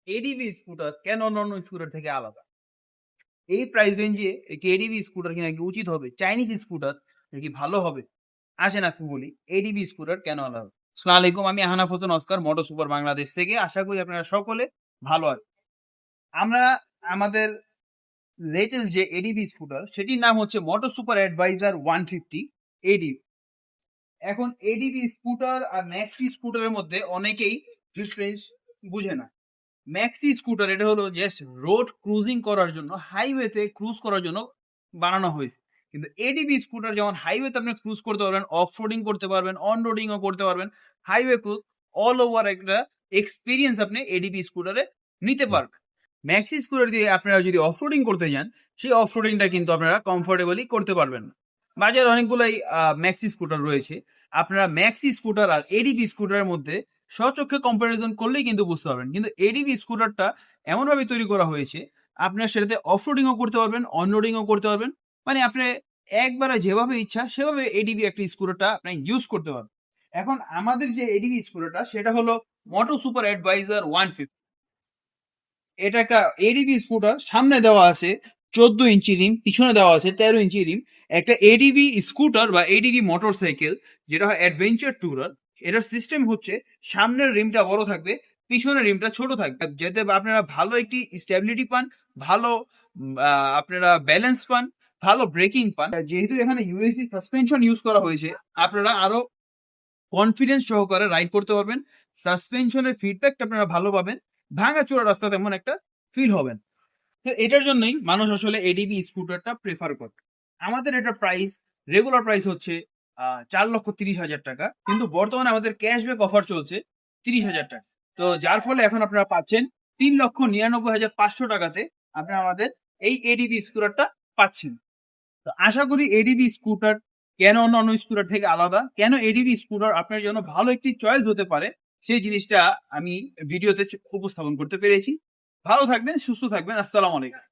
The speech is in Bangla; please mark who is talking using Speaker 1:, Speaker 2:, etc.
Speaker 1: এডিবি স্কুটার কেন অন্যান্য স্কুটার থেকে আলাদা? এই প্রাইস রেঞ্জে একটি এডিবি স্কুটার কিনা কি উচিত হবে? চাইনিজ স্কুটার কি ভালো হবে? আসেন আজকে বলি এডিবি স্কুটার কেন আলাদা? আসসালামু আলাইকুম, আমি Ahnaf Hossain Oscar, motor super Bangladesh থেকে। আশা করি আপনারা সকলে ভালো আছেন। আমরা আমাদের লেটেস্ট যে এডিবি স্কুটার সেটির নাম হচ্ছে মোটর সুপার অ্যাডভাইজার 150 এডিবি। এখন এডিবি স্কুটার আর ম্যাক্সি স্কুটারের মধ্যে অনেকেই ডিফারেন্স বুঝে না। ম্যাক্সি স্কুটার এটা হলো জাস্ট রোড ক্রুজিং করার জন্য, হাইওয়েতে ক্রুজ করার জন্য বানানো হয়েছে। কিন্তু এডিবি স্কুটার যেমন হাইওয়েতে আপনি ক্রুজ করতে পারবেন, অফ রোডিং করতে পারবেন, অন রোডিং ও করতে পারবেন। হাইওয়ে ক্রুজ অল ওভার একটা এক্সপেরিয়েন্স আপনি এডিবি স্কুটারে নিতে পারবেন। ম্যাক্সি স্কুটার দিয়ে আপনারা যদি অফ রোডিং করতে যান, সেই অফ রোডিংটা কিন্তু আপনারা কমফোর্টেবলি করতে পারবেন না। বাজারে অনেকগুলাই ম্যাক্সি স্কুটার রয়েছে। আপনারা ম্যাক্সি স্কুটার আর এডিবি স্কুটারের মধ্যে স্বচক্ষে কম্পারিজন করলেই কিন্তু বুঝতে পারবেন। কিন্তু এডিবি স্কুটারটা এমনভাবে তৈরি করা হয়েছে, আপনার সেটাতে অফরোডিংও করতে পারবেন, অনরোডিংও করতে পারবেন। মানে আপনি একবারে যেভাবে ইচ্ছা সেভাবে এডিবি একটা স্কুটারটা আপনি ইউজ করতে পারবেন। এখন আমাদের যে এডিবি স্কুটারটা সেটা হলো মোটো সুপার অ্যাডভাইজার 150। এটা একটা এডিবি স্কুটার। সামনে দেওয়া আছে 14 ইঞ্চি রিম, পিছনে দেওয়া আছে 13 ইঞ্চি রিম। একটা এডিবি স্কুটার বা এডিবি মোটরসাইকেল যেটা হয় অ্যাডভেঞ্চার ট্যুরার, এটার সিস্টেম হচ্ছে সামনের রিমটা বড় থাকবে, পিছনের রিমটা ছোট থাকবে, যাতে আপনারা ভালো একটি স্টেবিলিটি পান, ভালো আপনারা ব্যালেন্স পান, ভালো ব্রেকিং পান। যেহেতু এখানে ইউএসডি সাসপেনশন ইউজ করা হয়েছে, আপনারা আরো কনফিডেন্স সহকারে রাইড করতে পারবেন। সাসপেনশনের ফিডব্যাকটা আপনারা ভালো পাবেন। ভাঙাচোরা রাস্তা তেমন একটা ফিল হবে না। তো এটার জন্যই মানুষ আসলে এডিবি স্কুটারটা প্রেফার করে। আমাদের এটার প্রাইস, রেগুলার প্রাইস হচ্ছে 4,30,000 টাকা, কিন্তু বর্তমানে আমাদের ক্যাশব্যাক অফার চলছে 30,000 টাকা। তো যার ফলে এখন আপনারা পাচ্ছেন 3,99,500 টাকাতে আপনারা আমাদের এই এডিবি স্কুটারটা পাচ্ছেন। তো আশা করি এডিবি স্কুটার কেন অন্যান্য স্কুটার থেকে আলাদা, কেন এডিবি স্কুটার আপনার জন্য ভালো একটি চয়েস হতে পারে, সেই জিনিসটা আমি ভিডিওতে উপস্থাপন করতে পেরেছি। ভালো থাকবেন, সুস্থ থাকবেন। আসসালামু আলাইকুম।